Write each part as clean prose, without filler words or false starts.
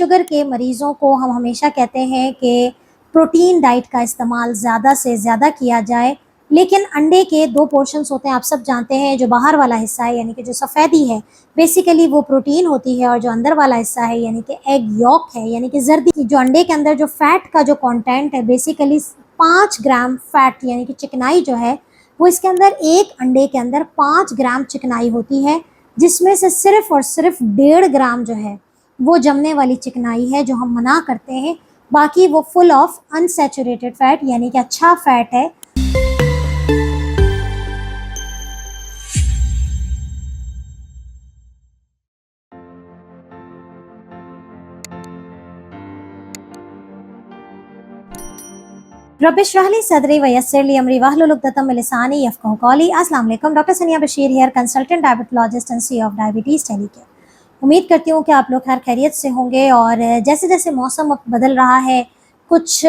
Sugar के मरीज़ों को हम हमेशा कहते हैं कि प्रोटीन डाइट का इस्तेमाल ज़्यादा से ज़्यादा किया जाए, लेकिन अंडे के 2 पोर्शंस होते हैं, आप सब जानते हैं। जो बाहर वाला हिस्सा है यानी कि जो सफ़ेदी है, बेसिकली वो प्रोटीन होती है, और जो अंदर वाला हिस्सा है यानी कि एग यॉक है यानी कि ज़र्दी, जो अंडे के अंदर जो फ़ैट का जो कंटेंट है, बेसिकली 5 ग्राम फ़ैट यानी कि चिकनाई जो है, वो इसके अंदर एक अंडे के अंदर 5 ग्राम चिकनाई होती है, जिसमें से सिर्फ़ और सिर्फ 1.5 ग्राम जो है वो जमने वाली चिकनाई है, जो हम मना करते हैं। बाकी वो फुल ऑफ अनसैचुरेटेड फैट यानी कि अच्छा फैट है। रब इश्रह ली सदरी व यस्सिर ली अमरी वहलुल उक़दतम मिन लिसानी यफ़क़हू क़ौली। अस्सलाम वालेकुम, doctor Sania Bashir here, consultant diabetologist and C of Diabetes Tele Care. उम्मीद करती हूँ कि आप लोग खैर खैरियत से होंगे। और जैसे जैसे मौसम अब बदल रहा है, कुछ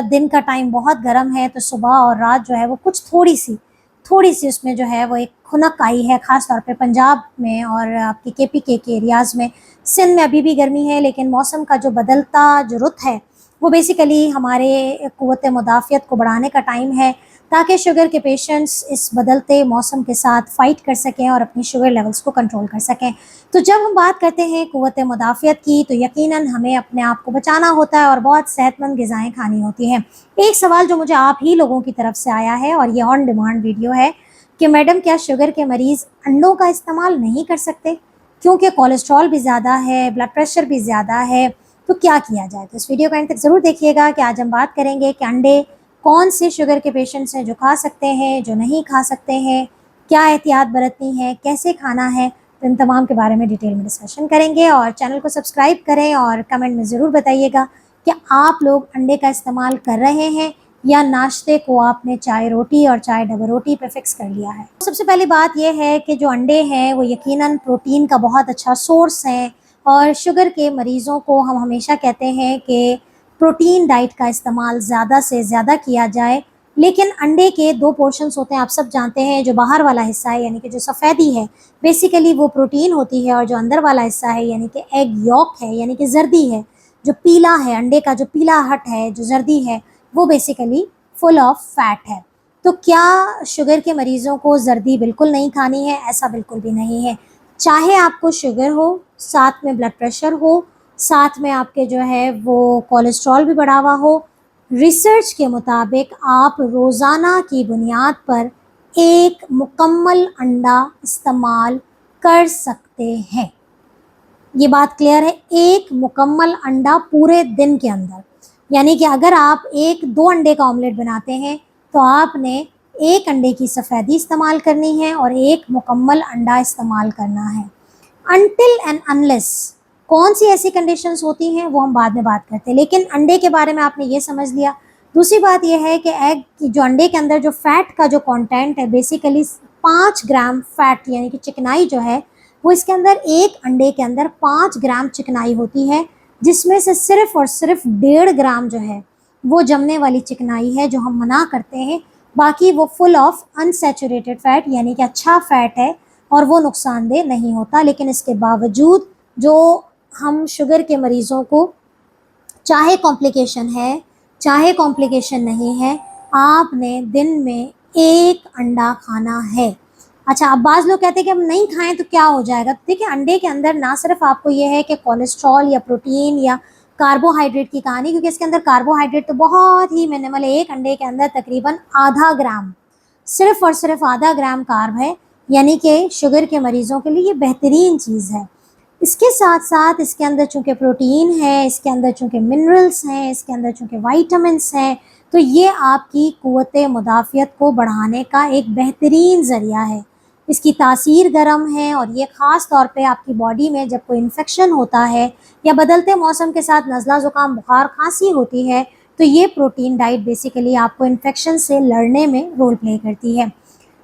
दिन का टाइम बहुत गर्म है, तो सुबह और रात जो है वो कुछ थोड़ी सी उसमें जो है वो एक खुनक आई है, ख़ास तौर पे पंजाब में और आपके केपीके के एरियाज़ में। सिंध में अभी भी गर्मी है, लेकिन मौसम का जो बदलता जो रुख है वो बेसिकली हमारे क़ुव्वत मुदाफ़ियत को बढ़ाने का टाइम है, ताकि शुगर के पेशेंट्स इस बदलते मौसम के साथ फ़ाइट कर सकें और अपनी शुगर लेवल्स को कंट्रोल कर सकें। तो जब हम बात करते हैं क़ुव्वत मुदाफ़ियत की, तो यकीनन हमें अपने आप को बचाना होता है और बहुत सेहतमंद ग़िज़ाएँ खानी होती हैं। एक सवाल जो मुझे आप ही लोगों की तरफ से आया है, और ये ऑन डिमांड वीडियो है, कि मैडम क्या शुगर के मरीज़ अंडों का इस्तेमाल नहीं कर सकते, क्योंकि कोलेस्ट्रॉल भी ज़्यादा है, ब्लड प्रेशर भी ज़्यादा है, तो क्या किया जाए? तो इस वीडियो को एंड तक ज़रूर देखिएगा कि आज हम बात करेंगे कि अंडे कौन से शुगर के पेशेंट्स हैं जो खा सकते हैं, जो नहीं खा सकते हैं, क्या एहतियात बरतनी है, कैसे खाना है। तो इन तमाम के बारे में डिटेल में डिस्कशन करेंगे। और चैनल को सब्सक्राइब करें और कमेंट में ज़रूर बताइएगा कि आप लोग अंडे का इस्तेमाल कर रहे हैं या नाश्ते को आपने चाय रोटी और चाय डबल रोटी पे फिक्स कर लिया है। सबसे पहली बात यह है कि जो अंडे हैं वो यकीनन प्रोटीन का बहुत अच्छा सोर्स हैं, और शुगर के मरीज़ों को हम हमेशा कहते हैं कि प्रोटीन डाइट का इस्तेमाल ज़्यादा से ज़्यादा किया जाए, लेकिन अंडे के 2 पोर्शंस होते हैं, आप सब जानते हैं। जो बाहर वाला हिस्सा है यानी कि जो सफ़ेदी है, बेसिकली वो प्रोटीन होती है, और जो अंदर वाला हिस्सा है यानी कि एग यॉक है यानी कि ज़र्दी है, जो पीला है, अंडे का जो पीला हट है, जो ज़र्दी है, वो बेसिकली फुल ऑफ फैट है। तो क्या शुगर के मरीज़ों को ज़र्दी बिल्कुल नहीं खानी है? ऐसा बिल्कुल भी नहीं है। चाहे आपको शुगर हो, साथ में ब्लड प्रेशर हो, साथ में आपके जो है वो कोलेस्ट्रॉल भी बढ़ा हुआ हो, रिसर्च के मुताबिक आप रोज़ाना की बुनियाद पर एक मुकम्मल अंडा इस्तेमाल कर सकते हैं। ये बात क्लियर है? एक मुकम्मल अंडा पूरे दिन के अंदर, यानी कि अगर आप 1-2 अंडे का ऑमलेट बनाते हैं, तो आपने एक अंडे की सफ़ेदी इस्तेमाल करनी है और एक मुकम्मल अंडा इस्तेमाल करना है। अनटिल एंड अनलेस कौन सी ऐसी कंडीशंस होती हैं वो हम बाद में बात करते हैं, लेकिन अंडे के बारे में आपने ये समझ लिया। दूसरी बात ये है कि एग की जो अंडे के अंदर जो फ़ैट का जो कंटेंट है, बेसिकली 5 ग्राम फ़ैट यानी कि चिकनाई जो है, वो इसके अंदर एक अंडे के अंदर 5 ग्राम चिकनाई होती है, जिसमें से सिर्फ़ और सिर्फ 1.5 ग्राम जो है वो जमने वाली चिकनाई है, जो हम मना करते हैं। बाकी वो फुल ऑफ अनसैचुरेटेड फ़ैट यानी कि अच्छा फ़ैट है, और वो नुकसानदेह नहीं होता। लेकिन इसके बावजूद जो हम शुगर के मरीज़ों को, चाहे कॉम्प्लिकेशन है, चाहे कॉम्प्लिकेशन नहीं है, आपने दिन में 1 अंडा खाना है। अच्छा, अब बाज़ लोग कहते हैं कि हम नहीं खाएँ तो क्या हो जाएगा? देखिए, अंडे के अंदर ना सिर्फ़ आपको ये है कि कोलेस्ट्रॉल या प्रोटीन या कार्बोहाइड्रेट की कहानी, क्योंकि इसके अंदर कार्बोहाइड्रेट तो बहुत ही मिनिमल है। एक अंडे के अंदर तकरीबन आधा ग्राम, सिर्फ़ और सिर्फ आधा ग्राम कार्ब है, यानी कि शुगर के मरीज़ों के लिए ये बेहतरीन चीज़ है। इसके साथ-साथ इसके अंदर चूँकि प्रोटीन है, इसके अंदर चूँकि मिनरल्स हैं, इसके अंदर चूँकि विटामिन्स हैं, तो ये आपकी क़ुव्वत मुदाफ़ियत को बढ़ाने का एक बेहतरीन ज़रिया है। इसकी तासीर गर्म है, और ये ख़ास तौर पे आपकी बॉडी में जब कोई इन्फेक्शन होता है या बदलते मौसम के साथ नज़ला, ज़ुकाम, बुखार, खाँसी होती है, तो ये प्रोटीन डाइट बेसिकली आपको इन्फेक्शन से लड़ने में रोल प्ले करती है।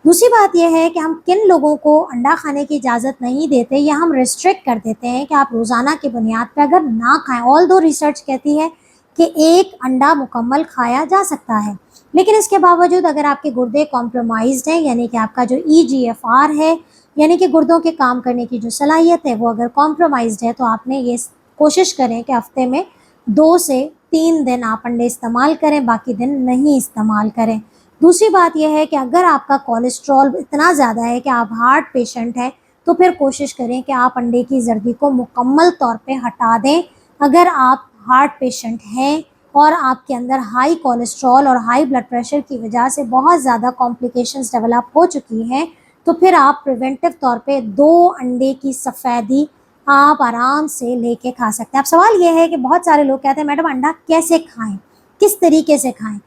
दूसरी बात यह है कि हम किन लोगों को अंडा खाने की इजाज़त नहीं देते, या हम रिस्ट्रिक्ट कर देते हैं कि आप रोज़ाना की बुनियाद पर अगर ना खाएँ। ऑल्दो रिसर्च कहती है कि एक अंडा मुकम्मल खाया जा सकता है, लेकिन इसके बावजूद अगर आपके गुर्दे कॉम्प्रोमाइज़्ड हैं, यानी कि आपका जो ईजीएफआर है, यानी कि गुर्दों के काम करने की जो सलाहियत है, वो अगर कॉम्प्रोमाइज़्ड है, तो आपने ये कोशिश करें कि हफ्ते में 2 से 3 दिन आप अंडे इस्तेमाल करें, बाकी दिन नहीं इस्तेमाल करें। दूसरी बात यह है कि अगर आपका कोलेस्ट्रॉल इतना ज़्यादा है कि आप हार्ट पेशेंट हैं, तो फिर कोशिश करें कि आप अंडे की जर्दी को मुकम्मल तौर पे हटा दें। अगर आप हार्ट पेशेंट हैं और आपके अंदर हाई कोलेस्ट्रॉल और हाई ब्लड प्रेशर की वजह से बहुत ज़्यादा कॉम्प्लिकेशंस डेवलप हो चुकी हैं, तो फिर आप प्रिवेंटिव तौर पे 2 अंडे की सफ़ेदी आप आराम से लेके खा सकते हैं। अब सवाल ये है कि बहुत सारे लोग कहते हैं मैडम अंडा कैसे खाएं, किस तरीके से खाएं?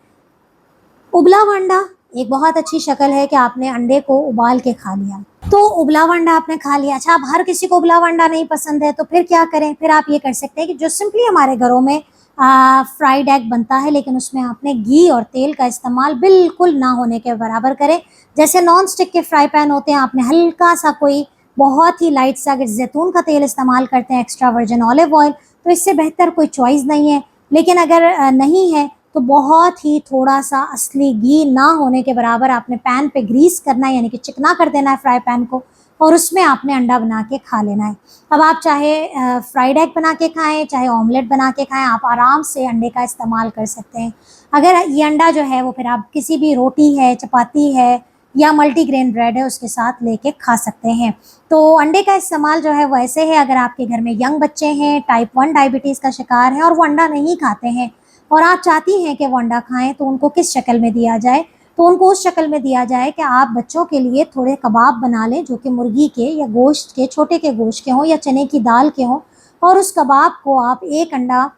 उबला हुआ अंडा एक बहुत अच्छी शक्ल है कि आपने अंडे को उबाल के खा लिया, तो उबला हुआ अंडा आपने खा लिया। अच्छा, अब हर किसी को उबला हुआ अंडा नहीं पसंद है, तो फिर क्या करें? फिर आप ये कर सकते हैं कि जो सिंपली हमारे घरों में फ्राइड एग बनता है, लेकिन उसमें आपने घी और तेल का इस्तेमाल बिल्कुल ना होने के बराबर करें। जैसे नॉन स्टिक के फ्राई पैन होते हैं, आपने हल्का सा कोई बहुत ही लाइट सा अगर जैतून का तेल इस्तेमाल करते हैं, एक्स्ट्रा वर्जिन ऑलिव ऑयल, तो इससे बेहतर कोई चॉइस नहीं है। लेकिन अगर नहीं है तो बहुत ही थोड़ा सा असली घी ना होने के बराबर आपने पैन पे ग्रीस करना है, यानी कि चिकना कर देना है फ्राई पैन को, और उसमें आपने अंडा बना के खा लेना है। अब आप चाहे फ्राइड एग बना के खाएं, चाहे ऑमलेट बना के खाएं, आप आराम से अंडे का इस्तेमाल कर सकते हैं। अगर ये अंडा जो है वो फिर आप किसी भी रोटी है, चपाती है या मल्टीग्रेन ब्रेड है उसके साथ लेके खा सकते हैं। तो अंडे का इस्तेमाल जो है वो ऐसे है, अगर आपके घर में यंग बच्चे हैं, टाइप 1 डायबिटीज़ का शिकार हैं और वो अंडा नहीं खाते हैं और आप चाहती हैं कि वो अंडा खाएं, तो उनको किस शक्ल में दिया जाए? तो उनको उस शक्ल में दिया जाए कि आप बच्चों के लिए थोड़े कबाब बना लें जो कि मुर्गी के या गोश्त के, छोटे के गोश्त के हों या चने की दाल के हों, और उस कबाब को आप एक अंडा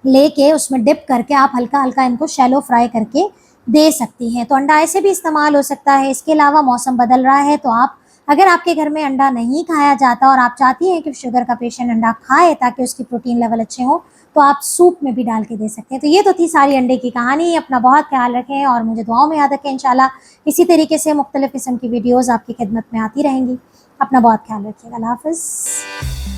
लेके उसमें डिप करके आप हल्का हल्का इनको शैलो फ्राई करके दे सकती हैं। तो अंडा ऐसे भी इस्तेमाल हो सकता है। इसके अलावा मौसम बदल रहा है, तो आप अगर आपके घर में अंडा नहीं खाया जाता और आप चाहती हैं कि शुगर का पेशेंट अंडा खाए ताकि उसकी प्रोटीन लेवल अच्छे हों, तो आप सूप में भी डाल के दे सकते हैं। तो ये तो थी सारी अंडे की कहानी। अपना बहुत ख्याल रखें और मुझे दुआओं में याद रखें। इंशाल्लाह इसी तरीके से मुख्तलिफ किस्म की वीडियोज़ आपकी खिदमत में आती रहेंगी। अपना बहुत ख्याल रखिएगा। अल्लाह हाफ़िज़।